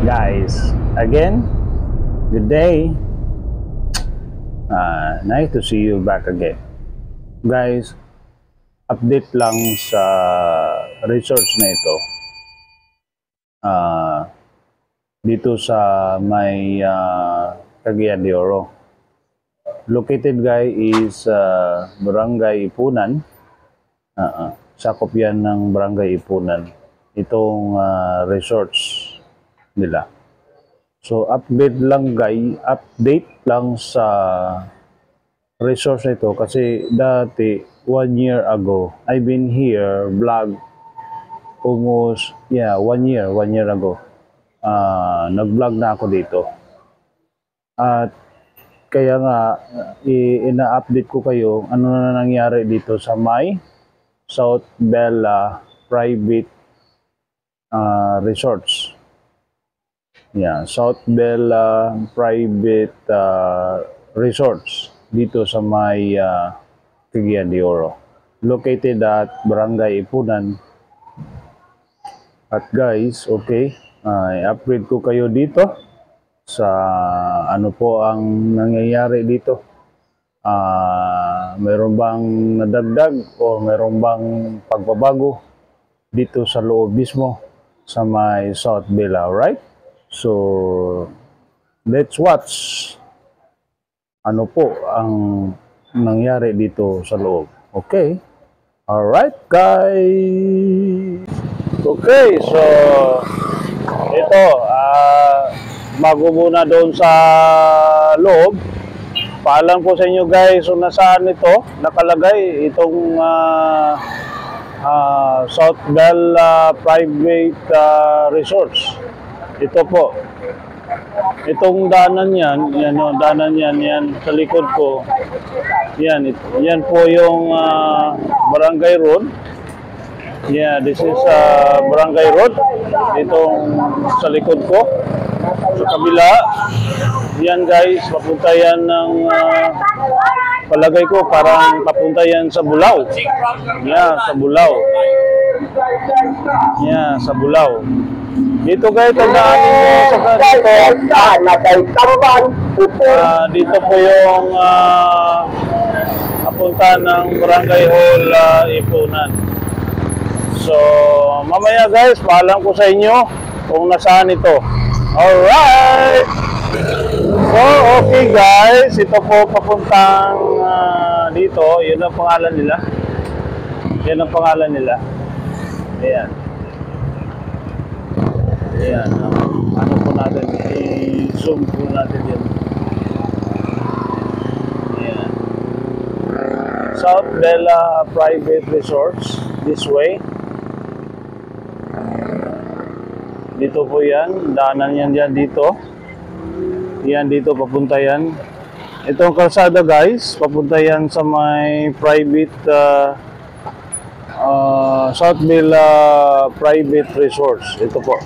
guys, again, good day. Nice to see you back again. Guys, update lang sa research na ito. Dito sa may Cagayan de Oro. Located guy is Barangay Ipunan. Sakop yan ng Barangay Ipunan. Itong resorts nila. So update lang sa resource na ito kasi dati 1 year ago I've been here vlog almost 1 year ago. Nag-vlog na ako dito. At kaya nga ina-update ko kayo ano na nangyari dito sa may South Bella Private Resorts. South Bella Private Resorts dito sa may Cagayan de Oro. Located at Barangay Ipunan. At guys, okay, i-upgrade ko kayo dito sa ano po ang nangyayari dito. Meron bang nadagdag o meron bang pagbabago dito sa loob mismo sa may South Bella, right? So, let's watch ano po ang nangyari dito sa loob. Okay? Alright, guys! Okay, so ito, bago muna doon sa loob, paalam ko sa inyo guys kung nasaan ito, nakalagay itong South Bella Private Resorts. Ito po. Itong daanan yan, yan sa likod ko. Yan po yung Barangay Road. This is Barangay Road. Itong sa likod ko. Sa kabila, yan guys, papunta yan ng palagay ko parang papunta yan sa Bulao. Sa Bulao. Sa Bulao. Dito guys, tandaan niyo dito po yung papunta ng Barangay Hall Ipunan. So, mamaya guys, paalam ko sa inyo kung nasaan ito. Alright! So, okay guys, ito po papuntang dito. Yun ang pangalan nila. Ayan. Ayan, ano po natin, i-zoom po natin yan. Ayan. South Bella Private Resorts, this way. Dito po yan, daanan yan dyan dito. Yan dito, papunta yan. Itong kalsada guys, papunta yan sa may private South Bella Private Resorts. Ito po.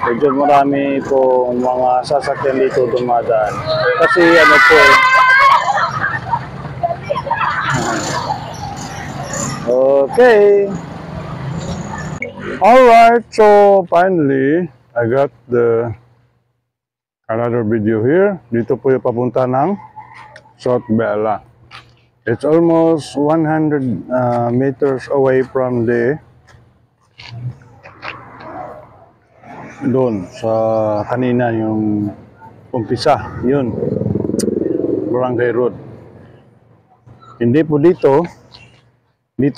Medyo marami po mga sasakyan dito dumadaan. Kasi ano po okay. Alright, so finally I got another video here. Dito po yung papunta ng South Bella. It's almost 100 meters away from the doon sa kanina yung umpisa, yun Barangay Road. Hindi po dito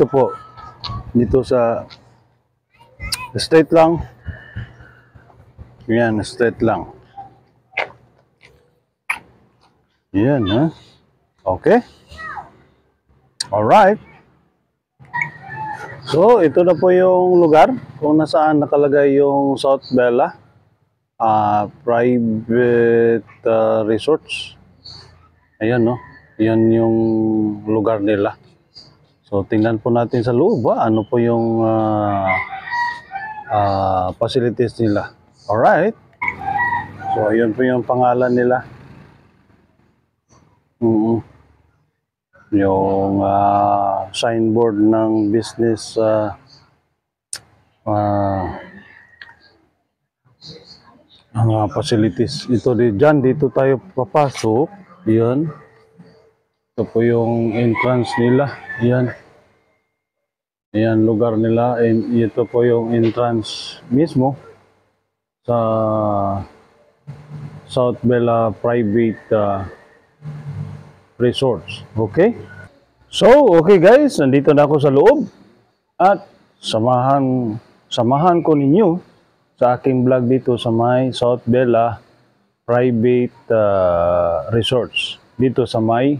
po dito sa straight lang yan, straight lang yan, ha? Okay, alright. So, ito na po yung lugar kung nasaan nakalagay yung South Bella Private Resorts. Ayan, no? Yan yung lugar nila. So, tingnan po natin sa loob, ano po yung facilities nila. Alright. So, yun po yung pangalan nila. Yung signboard ng business mga facilities. Ito dito tayo papasok. Yan. Ito po yung entrance nila. Yan. Ayan, lugar nila. And ito po yung entrance mismo sa South Bella Private Resorts. Okay? So, okay guys, nandito na ako sa loob. At samahan ko ninyo sa aking vlog dito sa may South Bella Private Resorts. Dito sa may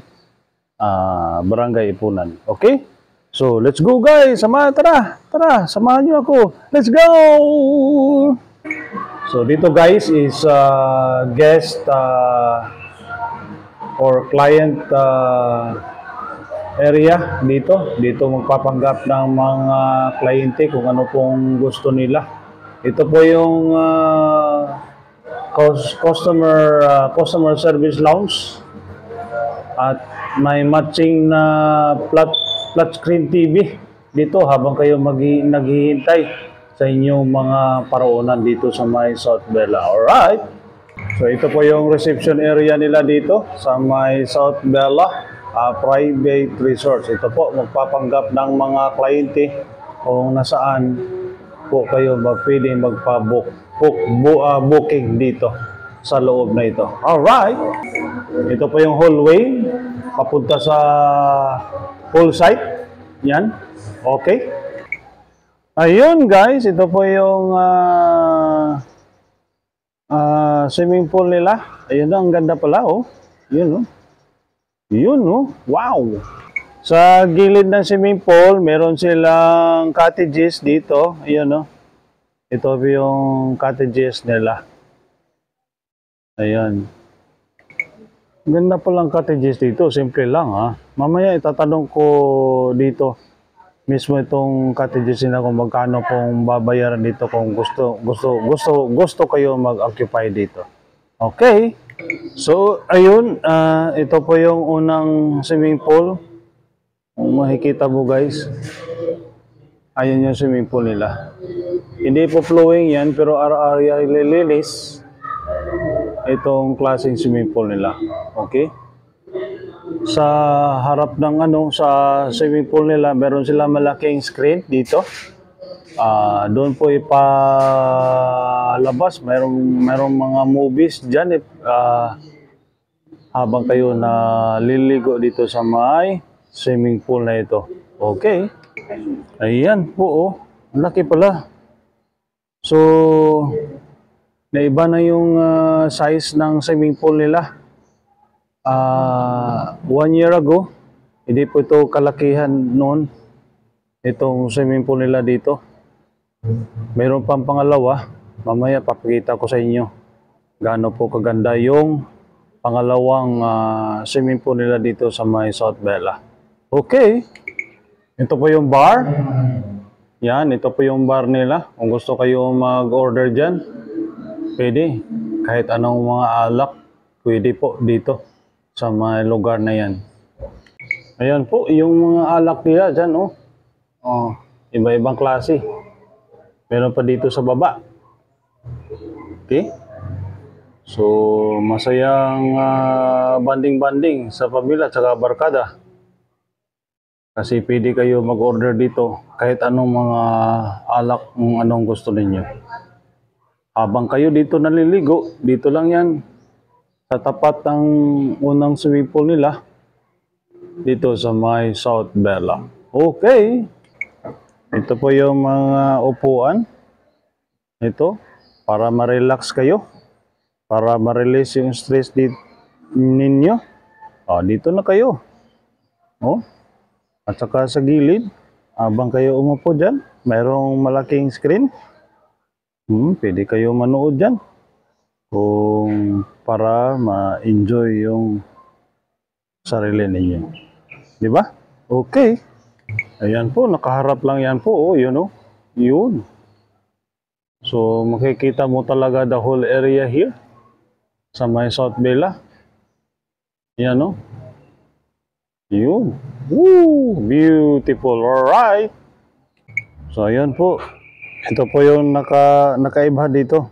Barangay Ipunan. Okay? So, let's go guys! Tara! Samahan nyo ako! Let's go! So, dito guys is guest or client area dito. Dito magpapanggap ng mga kliyente kung ano pong gusto nila. Ito po yung customer service lounge. At may matching na flat screen TV dito habang kayo naghihintay sa inyong mga paroonan dito sa may South Bella. Alright. So ito po yung reception area nila dito sa may South Bella Private Resorts. Ito po magpapanggap ng mga kliyente kung nasaan po kayo pwede booking dito sa loob na ito. Alright. Ito po yung hallway papunta sa poolside. Yan. Okay. Ayun guys, ito po yung swimming pool nila. Ayun, ang ganda pala oh. Yun oh. Yun oh. Wow. Sa gilid ng swimming pool, meron silang cottages dito. Ayun oh. Ito po yung cottages nila. Ayan. Ganda palang cottages dito. Simple lang ha. Mamaya itatanong ko dito mismo itong cottages nila kung magkano pong babayaran dito kung gusto kayo mag-occupy dito. Okay. So, ayun. Ito po yung unang swimming pool. Kung makikita mo guys. Ayun yung swimming pool nila. Hindi po flowing yan pero araw-araw ililinis itong klaseng swimming pool nila. Okay? Sa harap ng sa swimming pool nila, meron sila malaking screen dito. Doon po ipalabas. Merong mga movies diyan habang kayo naliligo dito sa may swimming pool na ito. Okay? Ayan po oh. Laki pala. So, naiba na yung size ng swimming pool nila. 1 year ago, hindi po ito kalakihan noon. Itong swimming pool nila dito. Mayroon pang pangalawa. Mamaya papakita ko sa inyo gaano po kaganda yung pangalawang swimming pool nila dito sa may South Bella. Okay. Ito po yung bar. Yan, ito po yung bar nila. Kung gusto kayo mag-order dyan, pwede. Kahit anong mga alak, pwede po dito sa mga lugar na yan. Ayan po, yung mga alak nila dyan, oh. Iba-ibang klase. Meron pa dito sa baba. Okay? So, masayang banding-banding sa pamilya at saka barkada. Kasi pwede kayo mag-order dito kahit anong mga alak, anong gusto ninyo. Habang kayo dito naliligo, dito lang yan. Sa tapat ng unang swimming pool nila. Dito sa may South Bella. Okay. Ito po yung mga upuan. Ito. Para ma-relax kayo. Para ma-release yung stress ninyo. Dito na kayo. At saka sa gilid, habang kayo umupo dyan, mayroong malaking screen. Pwede kayo manood dyan. Para ma-enjoy yung sarili ninyo. Di ba? Okay. Ayan po, nakaharap lang yan po. Yun o. Yun. So, makikita mo talaga the whole area here. Sa may South Bella. Yan o. Yun. Woo! Beautiful. Alright. So, ayan po. Ito po yung nakaiba dito.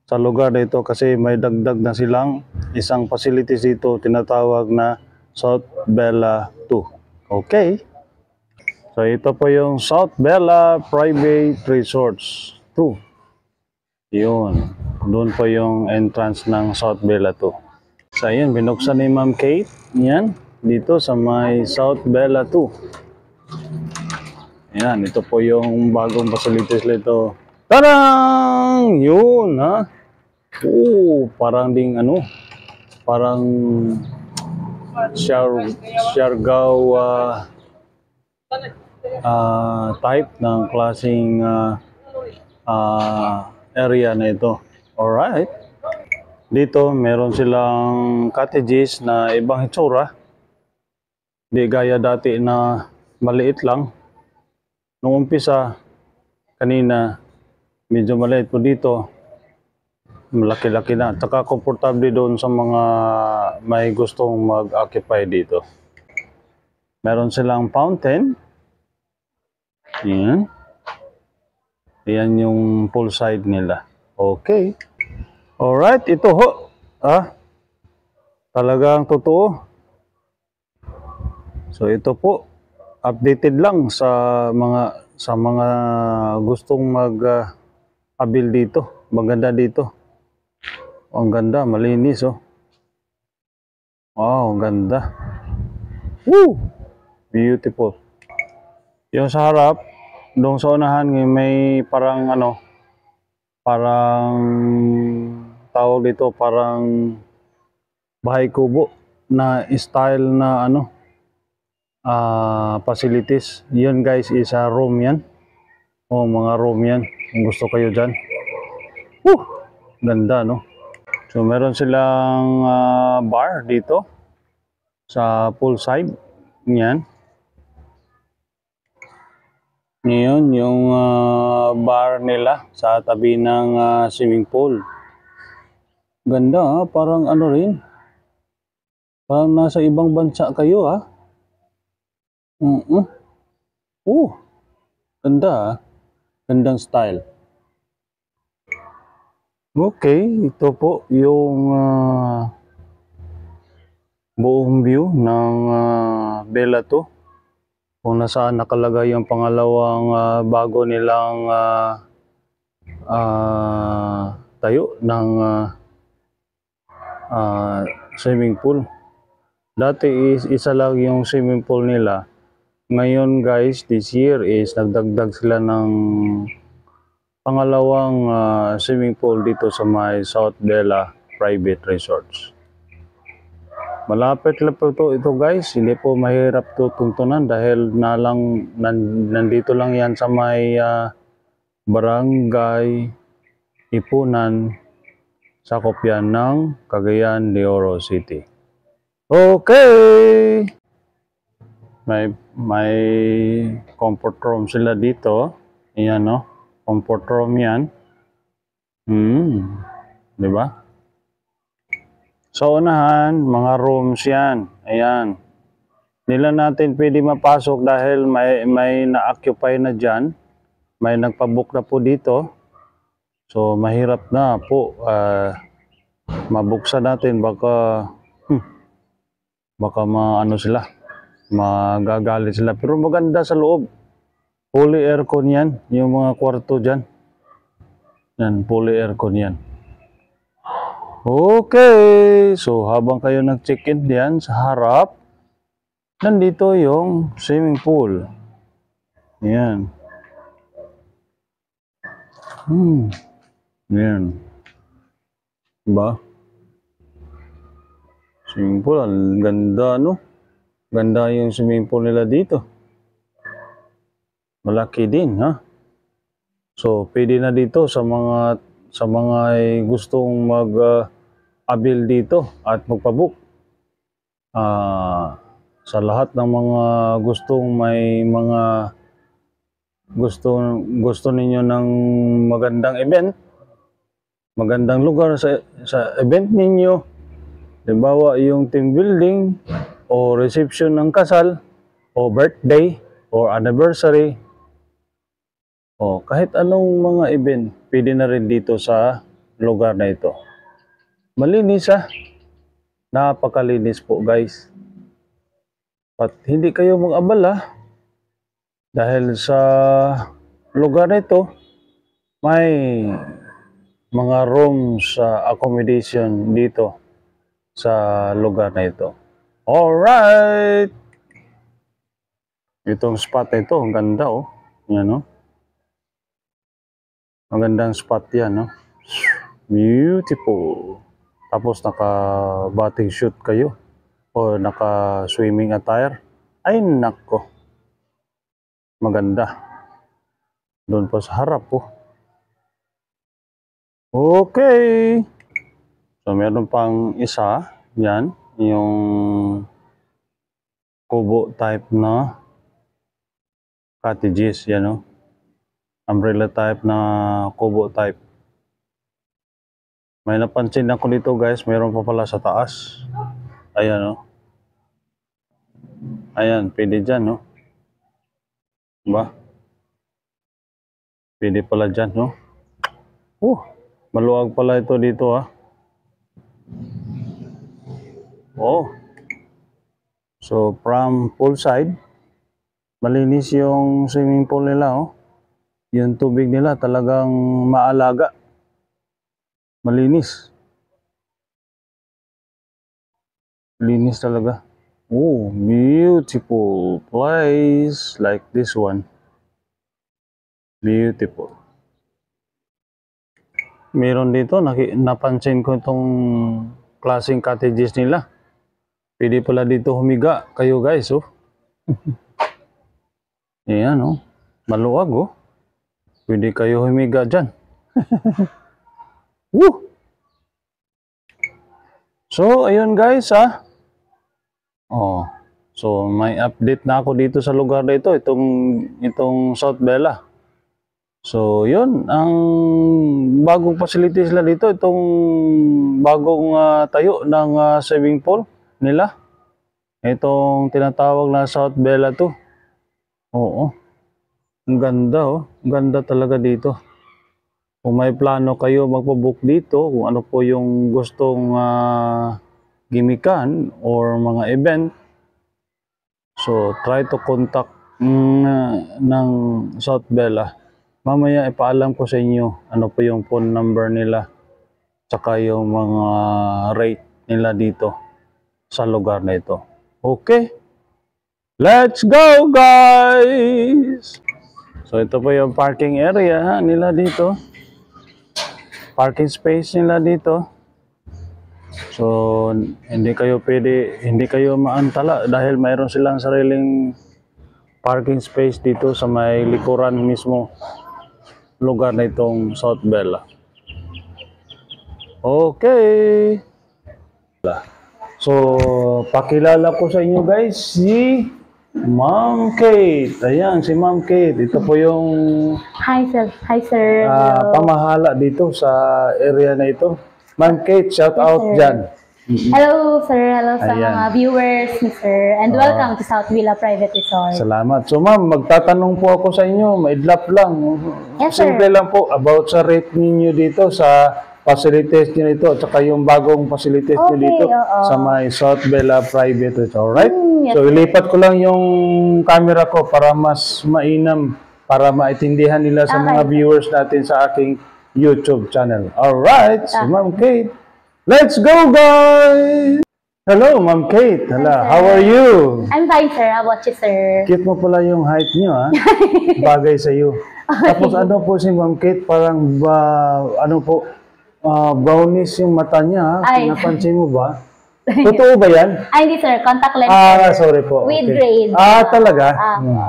sa lugar dito kasi may dagdag na silang isang facilities dito tinatawag na South Bella 2. Okay. So ito po yung South Bella Private Resorts 2. Yun. Doon po yung entrance ng South Bella 2. So yun, binuksan ni Ma'am Kate. Yan. Dito sa may South Bella 2. Yan. Ito po yung bagong facilities nito. Tarang! Yun, ha? Parang ding ano, parang Siargao type ng klaseng area na ito. Alright. Dito, meron silang cottages na ibang hitsura. Di gaya dati na maliit lang. Noong umpisa, kanina, medyo maliit po dito. Malaki-laki na. Tsaka komportable doon sa mga may gustong mag-occupy dito. Meron silang fountain. Yan. Yan yung poolside nila. Okay. Alright, ito ho. Talagang totoo. So ito po, updated lang sa mga gustong mag-abil dito. Maganda dito. Ang ganda, malinis oh. Wow, ang ganda. Woo! Beautiful. Yung sa harap, doon sa unahan may parang ano, parang tawag dito, parang bahay kubo na style na ano, facilities. Yun guys, isa room yan. Mga room yan. Kung gusto kayo dyan. Woo! Ganda no? So meron silang bar dito sa poolside. Yan. Ngayon, yung bar nila sa tabi ng swimming pool. Ganda, parang ano rin. Parang nasa ibang bansa kayo, ha? Ganda, gandang style. Okay, ito po yung buong view ng Bella 2. Kung nasaan nakalagay yung pangalawang bago nilang tayo ng swimming pool. Dati isa lang yung swimming pool nila. Ngayon guys, this year is nagdagdag sila ng pangalawang swimming pool dito sa may South Bella Private Resorts. Malapit lang po ito guys, hindi po mahirap to tuntunan dahil nandito lang yan sa may barangay Ipunan, sakop yan ng Cagayan de Oro City. Okay! May comfort room sila dito. Ayan no, comfort room yan. Diba? Sa unahan, mga rooms yan. Ayan. Nila natin pwede mapasok dahil may na-occupy na dyan. May nagpabook na po dito. So, mahirap na po. Mabuksan natin. Baka maano sila. Magagalit sila. Pero maganda sa loob. Fully aircon yan. Yung mga kwarto dyan. Yan, fully aircon yan. Okay, so habang kayo nag-check-in diyan sa harap, nandito yung swimming pool. Ayan. Ayan. Diba? Swimming pool, ang ganda no? Ganda yung swimming pool nila dito. Malaki din, ha? So, pwede na dito sa mga gustong mag-abil dito at magpabook. Sa lahat ng mga gustong may mga gusto ninyo ng magandang event, magandang lugar sa event ninyo, halimbawa yung team building o reception ng kasal o birthday or anniversary, O, kahit anong mga event, pwede na rin dito sa lugar na ito. Malinis napakalinis po guys. At hindi kayo mag-abala dahil sa lugar na ito, may mga rooms accommodation dito sa lugar na ito. Alright! Itong spot na ito, ang ganda oh. Yan oh. Magandang spot yan no. Beautiful. Tapos naka-bathing suit kayo o naka-swimming attire. Ay nako. Maganda. Doon pa sa harap po. Okay. So meron pang isa. Yan. Yung kubo type na cottages. Yan o. Umbrella type na kubo type. May napansin ako dito guys. Meron pa pala sa taas. Ayan o. Ayan. Pwede dyan no. Diba? Pwede pala dyan no. Maluwag pala ito dito Oh. So from poolside, malinis yung swimming pool nila Yung tubig nila talagang maalaga. Malinis. Linis talaga. Oh, beautiful place like this one. Beautiful. Meron dito, napansin ko itong klaseng cottages nila. Pwede pala dito humiga kayo guys Ayan maluwag Pwede kayo humiga dyan. Woo! So, ayun guys so may update na ako dito sa lugar na ito, itong South Bella. So, yun, ang bagong facilities nila dito, itong bagong tayo ng swimming pool nila. Itong tinatawag na South Bella 2. Oo. Ang ganda Ang ganda talaga dito. Kung may plano kayo magpabook dito, kung ano po yung gustong gimikan or mga event, so try to contact ng South Bella. Mamaya ipaalam ko sa inyo ano po yung phone number nila tsaka yung mga rate nila dito sa lugar na ito. Okay? Let's go guys! So ito po yung parking area nila dito. Parking space nila dito. So hindi kayo maantala dahil mayroon silang sariling parking space dito sa may likuran mismo lugar na itong South Bella. Okay. So, pakilala ko sa inyo guys si Ma'am Kate. Ayan, si Ma'am Kate. Ito po yung Hi sir. Pamahala dito sa area na ito. Ma'am Kate, shout out sir. dyan. Hello sir, hello sa Ayan. mga viewers ni sir, and welcome to South Villa Private Resort. Salamat. So ma'am, magtatanong po ako sa inyo, maidlap lang. Yes, sir. Simple lang po about sa rate ninyo dito sa facilities nyo dito at saka yung bagong facilities nyo dito sa may South Bella Private Resort. Alright? Yes, So ilipat ko lang yung camera ko para mas mainam, para maintindihan nila sa mga viewers natin sa aking YouTube channel. Alright, so Ma'am Kate, let's go guys! Hello Ma'am Kate, how are you? I'm fine sir, how about you sir? Cute mo pala yung height niyo bagay sa iyo. Tapos ano po si Ma'am Kate, parang brownish yung mata niya, napansin mo ba? Totoo ba yan? Ay hindi sir, contact lens sir. Sorry po. With okay. grade. Talaga?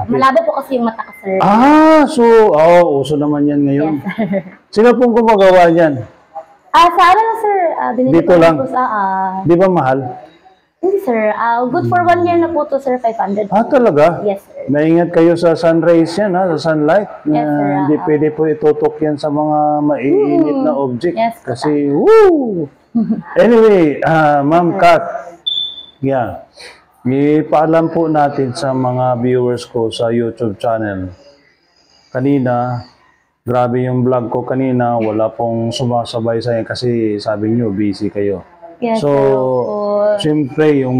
Malabo po kasi yung mata ko sir. Uso naman yan ngayon. Yes sir. Sino pong gumagawa niyan? Sa ano lang sir, binili Dito ko lang? po sa... Di ba mahal? Hindi sir, good for 1 year na po to sir, 500. Talaga? Yes sir. Maingat kayo sa sun rays yan, sa sunlight. Yes sir. Hindi pwede po itutok yan sa mga maiinit na object. Yes, kasi, woo! Anyway, Ma'am Kat, ipaalam po natin sa mga viewers ko sa YouTube channel. Kanina, Grabe yung vlog ko kanina, wala pong sumasabay sa inyo kasi sabi niyo busy kayo. Yes, So, sir. Opo. siyempre yung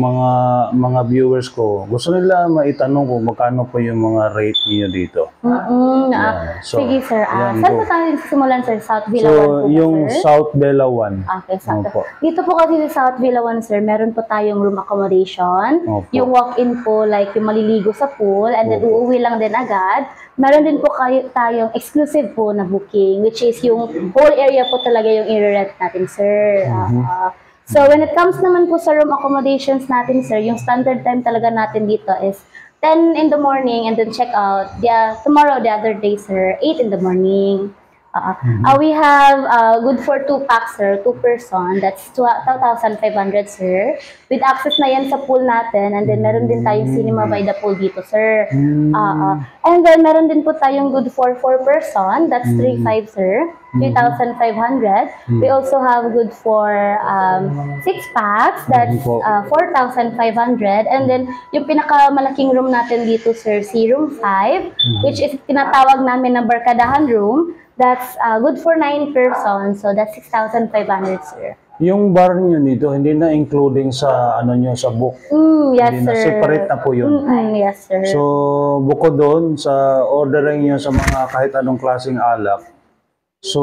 mga viewers ko, gusto nila maitanong kung magkano po yung mga rate niyo dito. Yeah. So, Sige, sir. yan Saan po. po tayo simulan, sir? South Villa 1 So, po ba, yung sir? South Bella 1. Okay, South. Opo. Dito po kasi sa South Villa 1, sir, meron po tayong room accommodation. Opo. Yung walk-in po, like yung maliligo sa pool, and then Opo. uuwi lang din agad. Meron din po tayong exclusive po na booking, which is yung whole area po talaga yung i-rent natin, sir. So, when it comes naman po sa room accommodations natin, sir, yung standard time talaga natin dito is 10 in the morning and then check out. Tomorrow, the other day, sir, 8 in the morning. We have good for 2 packs, sir, 2 person. That's 2,500, sir. With access na yan sa pool natin. And then, meron din tayong cinema by the pool dito, sir. And then, meron din po tayong good for 4 person. That's 3,500, sir. 3,500. We also have good for 6 packs. That's 4,500. And then, yung pinakamalaking room natin dito, sir, si room 5, which is tinatawag namin na barkadahan room. That's good for 9 persons. So, that's 6,500, sir. Yung bar niyo dito, hindi na including sa ano niyo sa book. Yes, Hindi sir. na, separate na po yun. Yes, sir. So, bukod doon sa ordering niyo sa mga kahit anong klaseng alak, so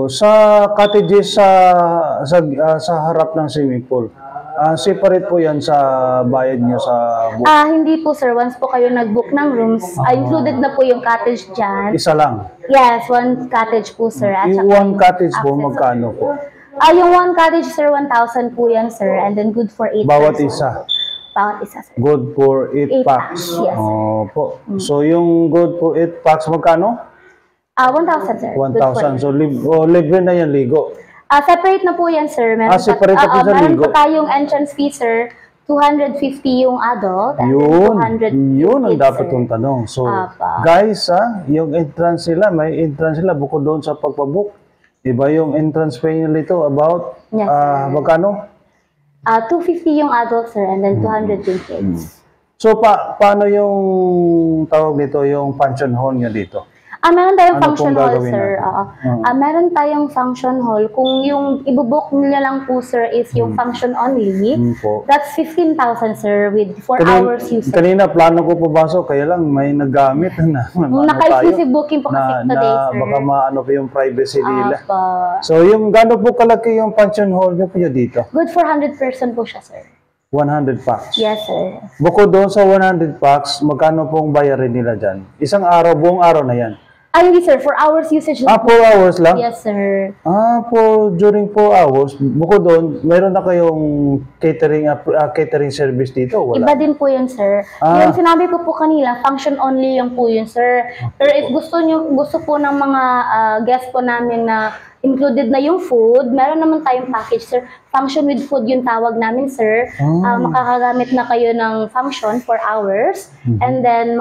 sa cottages sa harap ng swimming pool, separate po yan sa bayad niyo sa book. Hindi po, sir. Once po kayo nag-book ng rooms, included na po yung cottage dyan. Isa lang. Yes, 1 cottage po, sir. At Yung saka one cottage po, access. magkano po? Yung 1 cottage, sir, 1,000 po yan, sir. And then good for 8 Bawat persons. isa. Bawat isa, sir. Good for 8 8 packs. packs, yes. Po. So, yung good for 8 packs, magkano? 1,000, sir. Good for 1,000. So, libre na yan, ligo. separate na po yan, sir. Meron Separate na po sa meron ligo. po tayong entrance fee, sir. 250 yung adult. And then 200 Yun ang kids, dapat sir. kong tanong. So, Apa. guys, yung entrance sila, may entrance sila bukod doon sa pagpabook. Iba yung entrance fee nila ito, about, Yes, sir. magkano? 250 yung adult, sir. And then 200 yung kids. So, paano yung tawag dito, yung function hall nyo dito? Meron tayong Ano function pong hall, gagawin sir. natin? Meron tayong function hall. Kung yung ibubook nila lang po, sir, is yung function only, Po. that's 15,000, sir, with 4 hours usage. Kanina, plano ko pumasok, kaya lang may naggamit na. Naka-exclusive booking po kasi today, sir. Baka maano pa yung privacy nila. Apa. So, yung gano'n po kalaki yung function hall nyo po dito? Good for 100 person po siya, sir. 100 packs. Yes, sir. Bukod doon sa 100 packs, magkano pong bayarin nila dyan? Isang araw, buong araw na yan. Hindi, sir. 4 hours usage lang. 4 hours lang? Yes, sir. During 4 hours, bukod doon, meron na kayong catering service dito? Wala. Iba din po yun, sir. Yung sinabi ko po kanila, function only lang po yun, sir. Pero if gusto po ng mga guests po namin na included na yung food, meron naman tayong package, sir. Function with food yung tawag namin, sir. Makakagamit na kayo ng function for hours. And then,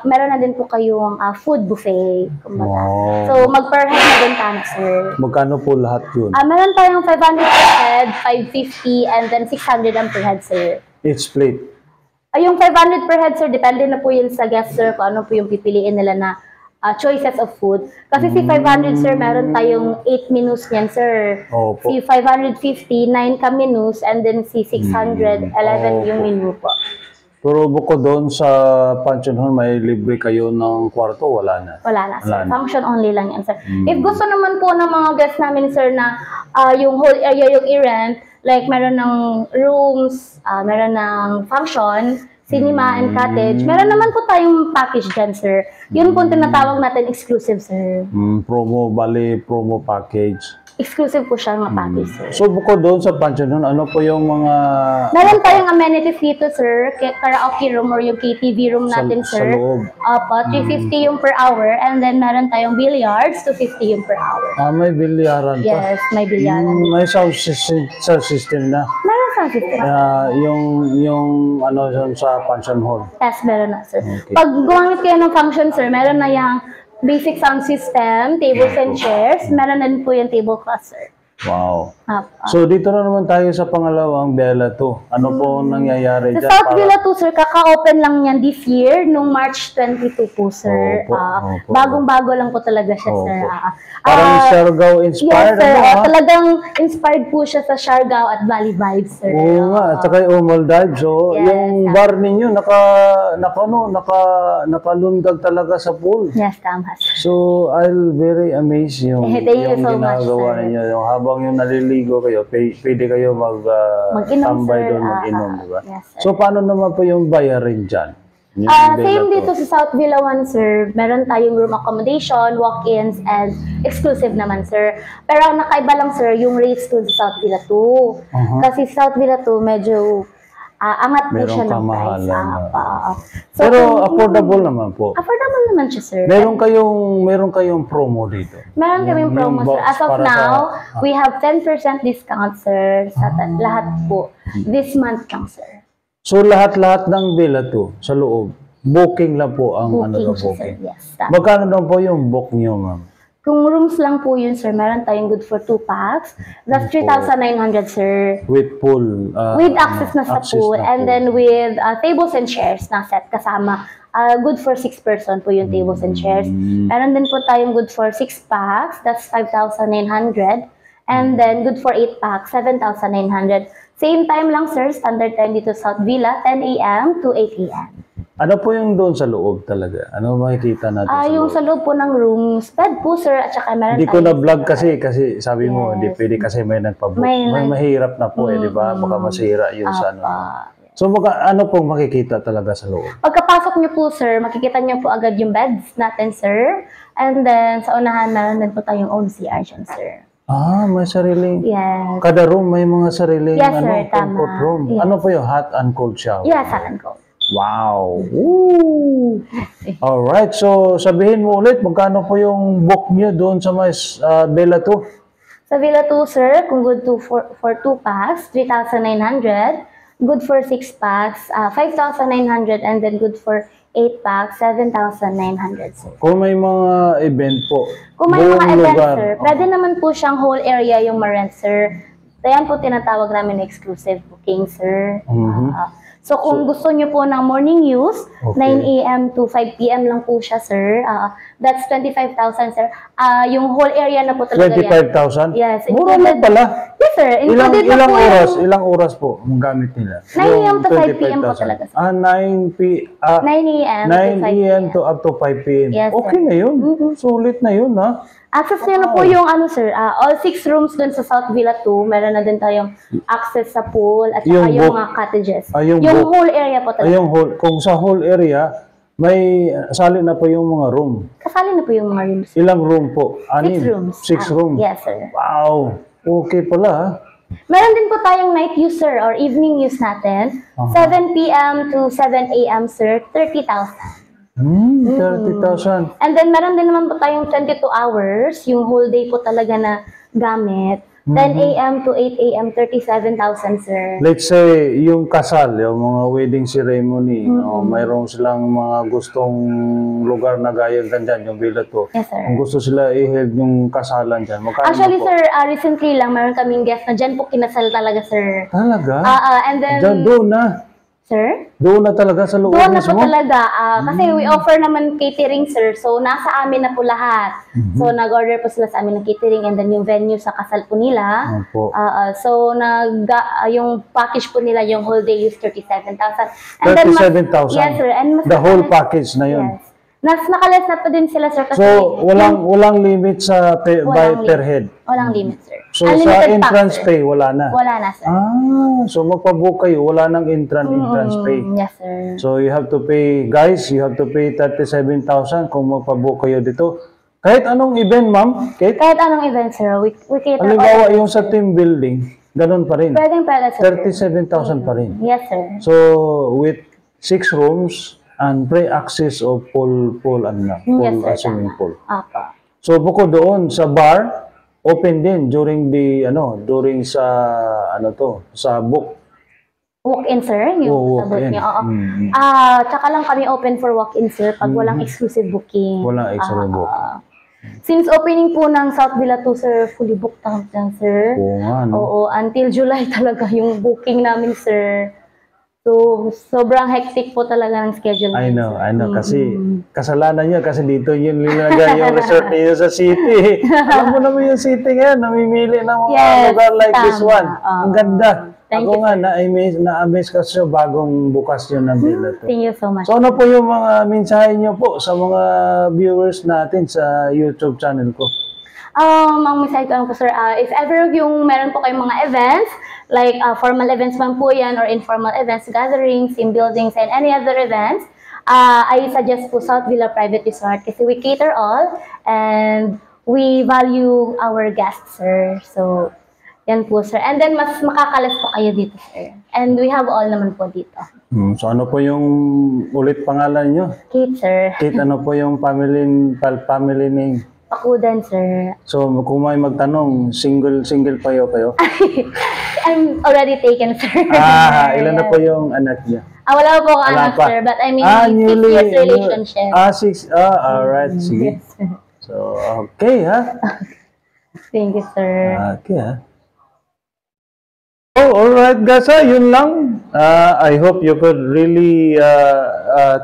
meron na din po kayong food buffet. Kumbaga. Wow. So, mag-per head na din tayo, sir. Magkano po lahat yun? Meron tayong 500 per head, 550, and then 600 ang per head, sir. Each plate? Yung 500 per head, sir, depende na po yun sa guest, sir, kung ano po yung pipiliin nila na choices of food. Kasi si 500, sir, meron tayong 8 menus niyan, sir. Opo. Si 550, 9 ka menus, and then si 600, 11 yung menu po. Pero bukod doon sa function hall, may libre kayo ng kwarto? Wala na? Wala na, sir. Wala na. Function only lang yan, sir. If gusto naman po ng mga guests namin, sir, na yung whole area yung i-rent, like meron ng rooms, meron ng function, cinema and cottage, meron naman po tayong package dyan, sir. Yun po tinatawag natin exclusive, sir. Promo package. Exclusive po siya ng package, sir. So bukod doon sa function hall, ano po yung mga... Meron tayong amenities dito, sir. Karaoke room or yung KTV room natin, sa sir. loob? 350 yung per hour. And then meron tayong billiards, 250 yung per hour. May bilyaran pa? Yes, may bilyaran. May sound system na. Meron sa system. Yung ano yun sa function hall. Yes, meron na, sir. Okay. Pag gumamit kayo ng function, sir, meron na yung basic sound system, tables and chairs. Meron na din po yung tablecloth, sir. Wow. Apo. So dito na naman tayo sa pangalawang Villa 2. Ano po ang nangyayari Sa dyan? South Villa 2, sir, kaka-open lang yan this year, nung March 22 po, sir. Opo, opo. Bagong-bago lang po talaga siya, sir. Opo. Parang Siargao Yes, inspired. sir. ano, ha? Talagang inspired po siya sa Siargao at Valley Vibes, sir. Oo nga, at saka yung Maldives. So, Yes, yung bar ninyo, nakalundag talaga sa pool. Yes, tama, sir. So, I'll very amazed yung, Thank you yung so much, ginagawa sir. ninyo. Yung habang yung naliligo kayo, pwede kayo Mag-inom, tambay sir. doon, mag-inom, di ba? Yes, sir. So, paano naman po yung bayarin dyan? Yung Same Villa dito 2? sa South Villa 1, sir. Meron tayong room accommodation, walk-ins, and exclusive naman, sir. Pero ang nakaiba lang, sir, yung rates ko sa South Villa 2. Kasi South Villa 2, medyo angat po Merong siya ng price. kamahalan na. So, Pero affordable naman po. affordable naman siya, sir. Meron kayong promo dito. Meron kaming promo, sir. box As of para now, sa- we have 10% discount, sir, sa lahat po. This month lang, sir. So lahat-lahat ng Villa 2 sa loob, booking lang po ang Booking siya, sir. booking. Yes, tama. Magkano daw po yung book niyo, ma'am? Kung rooms lang po yun, sir, meron tayong good for 2 packs. That's 3,900, sir. With pool. With access na sa access pool. na And then with tables and chairs na set kasama. Good for 6 person po yung tables and chairs. Meron din po tayong good for 6 packs. That's 5,900. And then good for 8 packs, 7,900. Same time lang, sir. Standard time dito sa South Villa, 10 a.m. to 8 a.m. Ano po yung doon sa loob talaga? Ano makikita natin sa Yung loob? sa loob po ng rooms, bed po, sir. At saka meron Hindi ko tayong- na-vlog kasi sabi mo, Yes. hindi pwede kasi may nagpabook. May Mahirap na po di ba? Baka masira yun sa ano. So, ano pong makikita talaga sa loob? Pagkapasok niyo po, sir, makikita niyo po agad yung beds natin, sir. And then, sa unahan, meron din po tayong own CR dyan, sir. May sariling... Yes. Kada room may mga sariling Yes, sir, tama. comfort room. Yes. Ano po yung hot and cold shower? Yes, hot and cold. Wow! Woo! Alright, so sabihin mo ulit, magkano po yung book niyo doon sa Villa 2? Sa Villa 2, sir, kung good to for 2 packs, 3,900. Good for 6 packs, 5,900. And then good for 8 packs, 7,900, sir. Kung may mga event po, Kung may mga buong event, lugar. sir, pwede naman po siyang whole area yung ma-rent, sir. Ayan po tinatawag namin na exclusive booking, sir. So, kung gusto niyo po ng morning use, Okay. 9 a.m. to 5 p.m. lang po siya, sir. That's 25,000, sir. Yung whole area na po talaga yan. 25,000? Yes. Mura lang pala. Yes, sir. Ilang Included na po oras? yung Ilang oras po ang gamit nila? 9 a.m. to 5 Yung p.m. po 25,000. talaga, sir. 9 a.m. 9 a.m. to up to 5 p.m. Yes, Okay sir. na yun. Sulit na yun, ha? Access niyo na po yung sir, all 6 rooms dun sa South Villa 2. Meron na din tayong access sa pool at saka Yung yung book. mga cottages. Yung book. whole area po talaga. Kung sa whole area, may sali na po yung mga room. Kasali na po yung mga rooms. Ilang room po? 6 rooms. 6 room. Yes, sir. Wow! Okay pala, ha? Meron din po tayong night use, sir, or evening use natin. 7 p.m. to 7 a.m., sir, 30,000. 30,000. And then, meron din naman po tayong 22 hours, yung whole day po talaga na gamit. 10 a.m. to 8 a.m., 37,000, sir. Let's say, yung kasal, yung mga wedding ceremony, mayroon silang mga gustong lugar na gaya dyan, yung Villa 2. Yes, sir. Kung gusto sila i-held yung kasalan dyan, magkano Actually, po? sir, recently lang, meron kaming guest na dyan po kinasal talaga, sir. Talaga? And then, Dyan, doon na. sir? Doon na talaga sa loob Doon na po mismo? talaga. Kasi we offer naman catering, sir. So, nasa amin na po lahat. So, nag-order po sila sa amin ng catering and then yung venue sa kasal po nila. Opo. So, yung package po nila, yung whole day is 37,000. And then, 37,000? Yes, sir. And mas The whole package na yun? Yes. Nakalas na po din sila, sir. Kasi So, walang limit sa Walang per head? walang limit, sir. So, sa Unlimited entrance pack, sir. pay, wala na? Wala na, sir. So magpabook kayo, wala nang entrance pay. Yes, sir. So you have to pay, guys, you have to pay 37,000 kung magpabook kayo dito. Kahit anong event, ma'am, Kate? Kahit anong event, sir, we cater Halimbawa, yung sa team building, ganun pa rin. Pwedeng, sir. 37,000 pa rin. Yes, sir. So, with 6 rooms and free access of pool Yes, sir. swimming pool. Apa. So, bukod doon, sa bar, open din during sa book. Walk-in, sir, yung sabot walk-in. niyo. Oo. Tsaka lang kami open for walk-in, sir, pag walang exclusive booking. Walang exclusive booking. Since opening po ng South Villa 2, sir, fully booked out lang, sir. Oo nga, no? Oo, until July talaga yung booking namin, sir. So, sobrang hectic po talaga ng schedule. I know. sir. Kasi kasalanan niya kasi dito yun nilagay yung resort niyo sa city. Alam mo naman yung city ngayon, namimili ng mga Yes, lugar like this tama. one. Ang ganda. Thank Ako you, nga, na-amaze kasi bagong bukas yun ng Villa to. Thank you so much. So ano po yung mga mensahe niyo po sa mga viewers natin sa YouTube channel ko? Ang mensahe ko lang po, sir, if ever yung meron po kayong mga events, like formal events man po yan or informal events, gatherings, team buildings, and any other events, I suggest po South Villa Private Resort kasi we cater all and we value our guests, sir. So, yan po, sir. And then, mas makakalas po kayo dito, sir. And we have all naman po dito. So ano po yung ulit pangalan niyo? Kate, sir. Kate, ano po yung family name? Pakudan, sir. So kung may magtanong, single pa kayo? I'm already taken, sir. Ilan na po yung anak niya? Wala po akong Wala anak, pa. sir. But I mean, 6 newly- years relationship. 6. Alright, sige. Yes, sir. So, okay ha? Thank you, sir. Okay ha? Oh, alright guys, yun lang. I hope you could really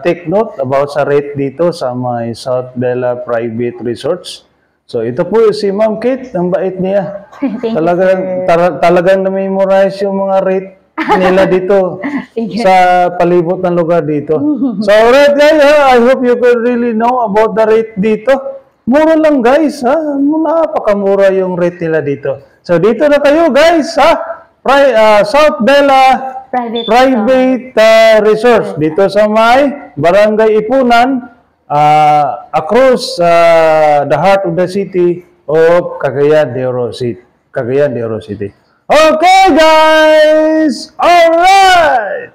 take note about sa rate dito sa my South Bella Private Resorts. So, ito po si Ma'am Kate, ang bait niya. Thank you, Talagang, sir. talagang na-memorize yung mga rate nila dito Thank you. sa palibot ng lugar dito. So, alright guys, I hope you could really know about the rate dito. Mura lang guys, ha? Napakamura yung rate nila dito. So, dito na kayo guys, ha? South Bella Private Resorts dito sa may Barangay Ipunan, across the heart of the city of Cagayan de Oro City. Okay guys, alright.